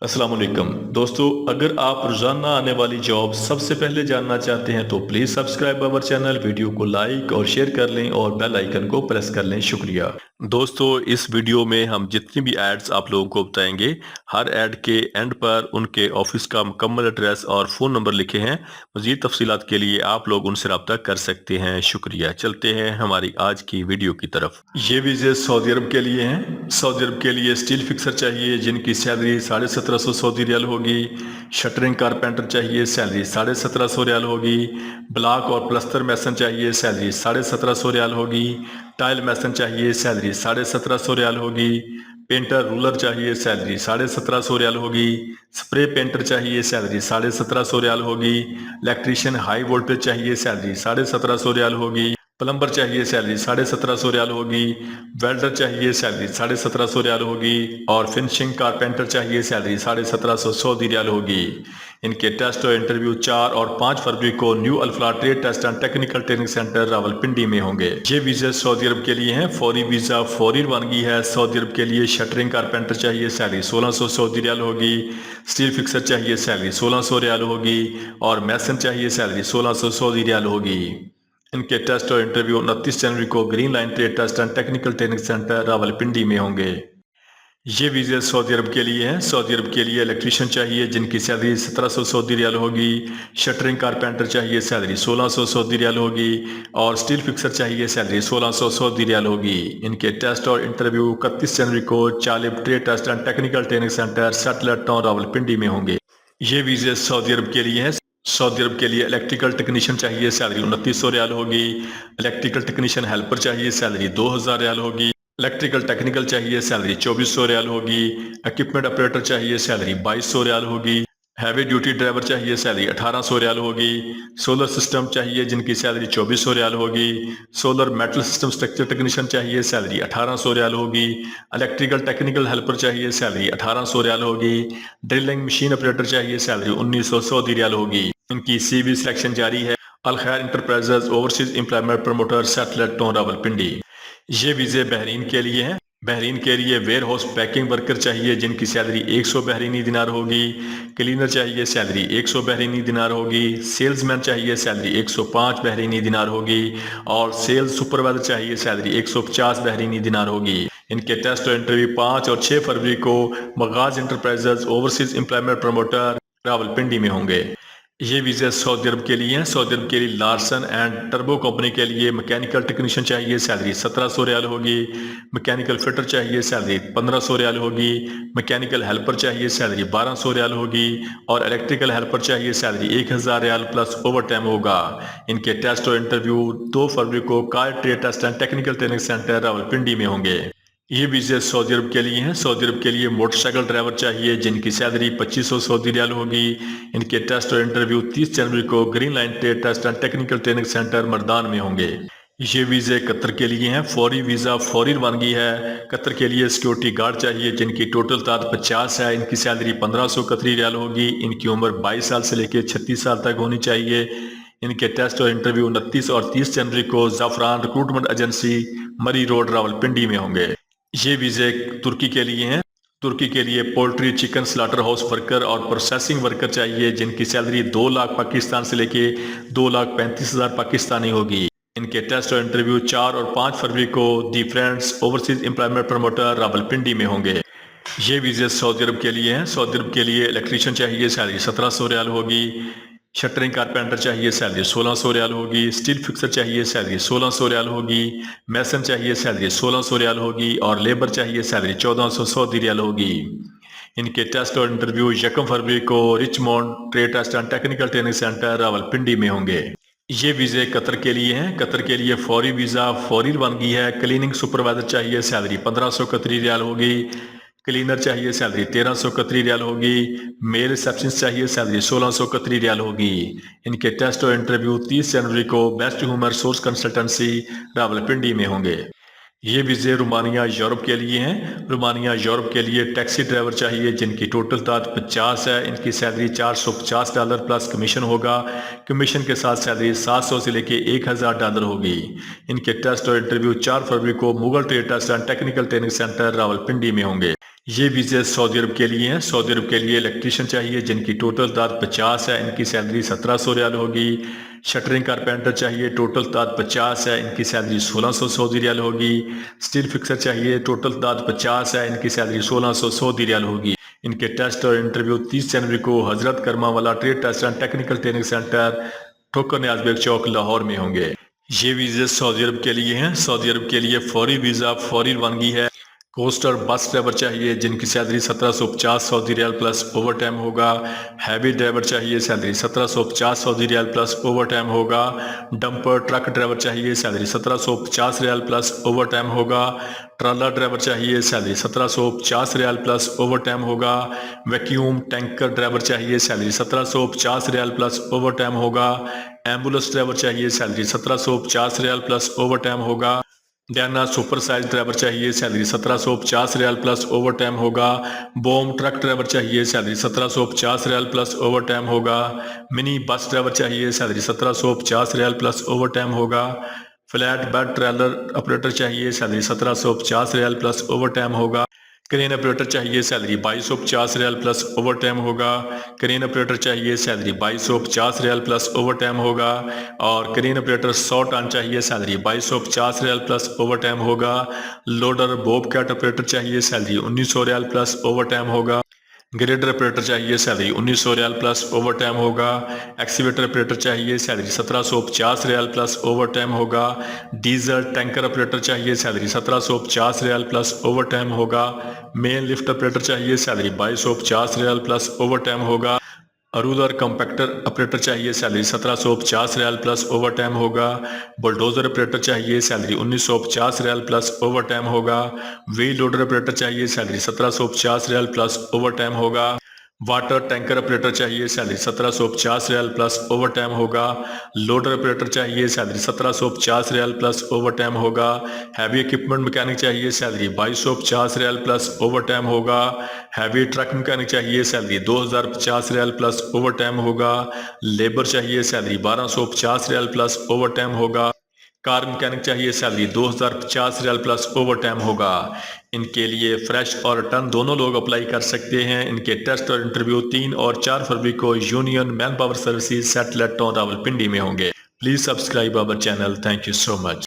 السلام علیکم دوستو، اگر آپ روزانہ آنے والی جاب سب سے پہلے جاننا چاہتے ہیں تو please subscribe our channel, video کو لائک اور شیئر کر لیں اور بیل آئیکن کو پریس کر لیں۔ شکریہ دوستو، اس ویڈیو میں ہم جتنی بھی ایڈز آپ لوگوں کو بتائیں گے، ہر ایڈ کے اینڈ پر ان کے آفس کا مکمل ایڈریس اور فون نمبر لکھے ہیں۔ مزید تفصیلات کے لیے آپ لوگ ان سے رابطہ کر سکتے ہیں۔ شکریہ۔ چلتے ہیں ہماری آج کی ویڈیو کی طرف۔ یہ ویزے سعودی عرب کے لیے ہیں۔ سعودی عرب کے لیے اسٹیل فکسر چاہیے جن کی سیلری 1750 سعودی ریال ہوگی۔ شٹرنگ کارپینٹر چاہیے، سیلری 1750 ریال ہوگی۔ بلاک اور پلستر میسن چاہیے، سیلری 1750 ریال ہوگی۔ ٹائل میسن چاہیے، سیلری 1750 ریال ہوگی۔ پینٹر رولر چاہیے، سیلری 1750 ریال ہوگی۔ سپرے پینٹر چاہیے، سیلری 1750 ریال ہوگی۔ الیکٹریشین ہائی وولٹیج چاہیے، سیلری 1750 ریال ہوگی۔ پلمبر چاہیے، سیلری 1750 ریال ہوگی۔ ویلڈر چاہیے، سیلری 1750 ریال ہوگی۔ اور فنشنگ کارپینٹر چاہیے، سیلری 1750 سعودی ریال ہوگی۔ ان کے ٹیسٹ اور انٹرویو 4 اور 5 فروری کو new Alfalah trade test and technical training centre Rawalpindi میں ہوں گے۔ یہ ویزے سعودی عرب کے لیے ہیں۔ فوری ویزا فوری روانگی ہے۔ سعودی عرب کے لیے شٹرنگ کارپینٹر چاہیے، سیلری 1600 سعودی ریال ہوگی۔ اسٹیل فکسر چاہیے، سیلری 1600 ریال ہوگی۔ اور میسن چاہیے، سیلری 1600 سعودی ریال ہوگی۔ ان کے ٹیسٹ اور انٹرویو 29 جنوری کو green line trade test and technical training centre Rawalpindi میں ہوں گے۔ یہ ویزے سعودی عرب کے لیے ہیں۔ سعودی عرب کے لیے الیکٹریشین چاہیے جن کی سیلری 1700 سعودی ریال ہوگی۔ شٹرنگ کارپینٹر چاہیے، سیلری 1600 سعودی ریال ہوگی۔ اور اسٹیل فکسر چاہیے، سیلری 1600 سعودی ریال ہوگی۔ ان کے ٹیسٹ اور انٹرویو 31 جنوری کو چالب trade test and technical training centre Satellite town Rawalpindi میں ہوں گے۔ یہ ویزے سعودی عرب کے لیے ہیں۔ سعودی عرب کے لیے الیکٹریکل ٹیکنیشین چاہیے، سیلری 2900 ریال ہوگی۔ الیکٹریکل ٹیکنیشین ہیلپر چاہیے، سیلری 2000 ریال ہوگی۔ الیکٹریکل ٹیکنیکل چاہیے، سیلری 2400 ریال ہوگی۔ ایکوپمنٹ آپریٹر چاہیے، سیلری 2200 ریال ہوگی۔ ہیوی ڈیوٹی ڈرائیور چاہیے، سیلری 1800 ریال ہوگی۔ سولر سسٹم چاہیے جن کی سیلری 2400 ریال ہوگی۔ Solar metal system structure technician چاہیے، سیلری 1800 ریال ہوگی۔ الیکٹریکل ٹیکنیکل ہیلپر چاہیے، سیلری 1800 ریال ہوگی۔ ڈرلنگ مشین آپریٹر چاہیے، سیلری 1900 سعودی ریال ہوگی۔ ان کی سی وی سلیکشن جاری ہے۔ Al-Khair enterprises overseas employment promoter satellite town Rawalpindi. یہ ویزے بحرین کے لیے ہیں۔ بحرین کے لیے ویئر ہاؤس پیکنگ ورکر چاہیے جن کی سیلری 100 بحرینی دینار ہوگی۔ کلینر چاہیے، سیلری 100 بحرینی دینار ہوگی۔ سیلز مین چاہیے، سیلری 105 بحرینی دینار ہوگی۔ اور سیلز سپروائزر چاہیے، سیلری 150 بحرینی دینار ہوگی۔ ان کے ٹیسٹ اور انٹرویو 5 اور 6 فروری کو مغاز Enterprises overseas employment Promoter Rawalpindi میں ہوں گے۔ یہ ویزے سعودی عرب کے لیے ہیں۔ سعودی عرب کے لیے لارسن اینڈ ٹربو کمپنی کے لیے مکینیکل ٹیکنیشین چاہیے، سیلری 1700 ریال ہوگی۔ مکینیکل فٹر چاہیے، سیلری 1500 ریال ہوگی۔ مکینیکل ہیلپر چاہیے، سیلری 1200 ریال ہوگی۔ اور الیکٹریکل ہیلپر چاہیے، سیلری 1000 ریال پلس اوور ٹائم ہوگا۔ ان کے ٹیسٹ اور انٹرویو 2 فروری کو کار trade test and technical training centre Rawalpindi میں ہوں گے۔ یہ ویزے سعودی عرب کے لیے ہیں۔ سعودی عرب کے لیے موٹر سائیکل ڈرائیور چاہیے جن کی سیلری 2500 سعودی ریال ہوگی۔ ان کے ٹیسٹ اور انٹرویو 30 جنوری کو green line trade test and technical training centre Mardan میں ہوں گے۔ یہ ویزے قطر کے لیے ہیں۔ فوری ویزا فوری روانگی ہے۔ قطر کے لیے سیکیورٹی گارڈ چاہیے جن کی ٹوٹل تعداد 50 ہے۔ ان کی سیلری 1500 قطری ریال ہوگی۔ ان کی عمر 22 سال سے لے کے 36 سال تک ہونی چاہیے۔ ان کے ٹیسٹ اور انٹرویو 29 اور 30 جنوری کو زعفران ریکروٹمنٹ ایجنسی مری روڈ راولپنڈی میں ہوں گے۔ یہ ویزے ترکی کے لیے ہیں۔ ترکی کے لیے poultry chicken slaughter house worker اور پروسیسنگ ورکر چاہیے جن کی سیلری 2 لاکھ پاکستان سے لے کے 2,35,000 پاکستانی ہوگی۔ ان کے ٹیسٹ اور انٹرویو 4 اور 5 فروری کو the Friends Overseas employment Promoter Rawalpindi میں ہوں گے۔ یہ ویزے سعودی عرب کے لیے ہیں۔ سعودی عرب کے لیے الیکٹریشین چاہیے، سیلری 1700 ریال ہوگی۔ شٹرنگ کارپینٹر چاہیے، سیلری 1600 ریال ہوگی۔ اسٹیل فکسر چاہیے، سیلری 1600 ریال ہوگی۔ میسن چاہیے، سیلری 1600 ریال ہوگی۔ اور لیبر چاہیے، سیلری 1400 سعودی ریال ہوگی۔ ان کے ٹیسٹ اور انٹرویو 1 فروری کو Richmond trade test and technical training centre Rawalpindi میں ہوں گے۔ یہ ویزے قطر کے لیے ہیں۔ قطر کے لیے فوری ویزا فوری روانگی ہے۔ کلیننگ سپروائزر چاہیے، سیلری 1500 قطری ریال ہوگی۔ کلینر چاہیے، سیلری 1300 قطری ریال ہوگی۔ میل ریسپشنسٹ چاہیے، سیلری 1600 قطری ریال ہوگی۔ ان کے ٹیسٹ اور انٹرویو 30 جنوری کو best human resource consultancy Rawalpindi میں ہوں گے۔ یہ ویزے رومانیہ یورپ کے لیے ہیں۔ رومانیہ یورپ کے لیے ٹیکسی ڈرائیور چاہیے جن کی ٹوٹل تعداد 50 ہے۔ ان کی سیلری $450 پلس کمیشن ہوگا۔ کمیشن کے ساتھ سیلری 700 سے لے کے $1000 ہوگی۔ ان کے ٹیسٹ اور انٹرویو 4 فروری کو Mughal trade test and technical training centre Rawalpindi میں ہوں گے۔ یہ ویزے سعودی عرب کے لیے ہیں۔ سعودی عرب کے لیے الیکٹریشین چاہیے جن کی ٹوٹل تعداد 50 ہے، ان کی سیلری 1700 ریال ہوگی۔ شٹرنگ کارپینٹر چاہیے، ٹوٹل تعداد 50 ہے، ان کی سیلری 1600 سعودی ریال ہوگی۔ اسٹیل فکسر چاہیے، ٹوٹل تعداد 50 ہے، ان کی سیلری 1600 سعودی ریال ہوگی۔ ان کے ٹیسٹ اور انٹرویو 30 جنوری کو Hazrat Karma Wala trade test and technical training centre Thokar Niaz bag چوک لاہور میں ہوں گے۔ یہ ویزے سعودی عرب کے لیے ہیں۔ سعودی عرب کے لیے فوری ویزا فوری روانگی ہے۔ کوسٹر بس ڈرائیور چاہیے جن کی سیلری 1750 سعودی ریال پلس اوور ٹائم ہوگا۔ ہیوی ڈرائیور چاہیے، سیلری 1750 سعودی ریال پلس اوور ٹائم ہوگا۔ ڈمپر ٹرک ڈرائیور چاہیے، سیلری 1750 ریال پلس اوور ٹائم ہوگا۔ ٹرالا ڈرائیور چاہیے، سیلری 1750 ریال پلس اوور ٹائم ہوگا۔ ویکیوم ٹینکر ڈرائیور چاہیے، سیلری 1750 ریال پلس اوور ٹائم ہوگا۔ ایمبولینس ڈرائیور چاہیے، سیلری 1750 ریال پلس اوور ٹائم ہوگا۔ ڈیانا سپر سائز ڈرائیور چاہیے، سیلری 1750 ریال پلس اوور ٹائم ہوگا۔ بوم ٹرک ڈرائیور چاہیے، سیلری 1750 ریال پلس اوور ٹائم ہوگا۔ منی bus driver چاہیے، سیلری 1750 ریال plus overtime ہوگا۔ Flat bed trailer operator چاہیے، salary 1750 ریال plus overtime ہوگا۔ کرین operator چاہیے، سیلری 2250 ریال plus overtime ہوگا۔ کرین آپریٹر چاہیے، سیلری 2250 ریال پلس اوور ٹائم ہوگا۔ اور کرین آپریٹر 100 ٹن چاہیے، سیلری 2250 ریال پلس اوور ٹائم ہوگا۔ لوڈر بوب کیٹ آپریٹر چاہیے، سیلری 1900 ریال پلس اوور ٹائم ہوگا۔ گریڈر آپریٹر چاہیے، سیلری 1900 ریال پلس اوور ٹائم ہوگا۔ ایکسیویٹر آپریٹر چاہیے، سیلری 1750 ریال پلس اوور ٹائم ہوگا۔ ڈیزل ٹینکر آپریٹر چاہیے، سیلری 1750 ریال پلس اوور ٹائم ہوگا۔ مین لفٹ آپریٹر چاہیے، سیلری 2250 ریال پلس اوور ٹائم ہوگا۔ ارودر کمپیکٹر آپریٹر چاہیے، سیلری 1750 ریال پلس اوور ٹائم ہوگا۔ بلڈوزر آپریٹر چاہیے، سیلری 1950 ریال پلس اوور ٹائم ہوگا۔ ویل لوڈر آپریٹر چاہیے، سیلری 1750 ریال پلس اوور ٹائم ہوگا۔ واٹر ٹینکر آپریٹر چاہیے، سیلری 1750 ریال پلس اوور ٹائم ہوگا۔ لوڈر آپریٹر چاہیے، سیلری 1750 ریال پلس اوور ٹائم ہوگا۔ ہیوی اکوپمنٹ مکینک چاہیے، سیلری 2250 ریال پلس اوور ٹائم ہوگا۔ ہیوی ٹرک مکینک چاہیے، سیلری 2050 ریال پلس اوور ٹائم ہوگا۔ لیبر چاہیے، سیلری 1250 ریال پلس اوور ٹائم ہوگا۔ کار مکینک چاہیے، سیلری 2050 ریال پلس اوور ٹائم ہوگا۔ ان کے لیے فریش اور ٹرن دونوں لوگ اپلائی کر سکتے ہیں۔ ان کے ٹیسٹ اور انٹرویو 3 اور 4 فروری کو Union Manpower Services Satellite Town Rawalpindi میں ہوں گے۔ Please subscribe our channel. Thank you so much.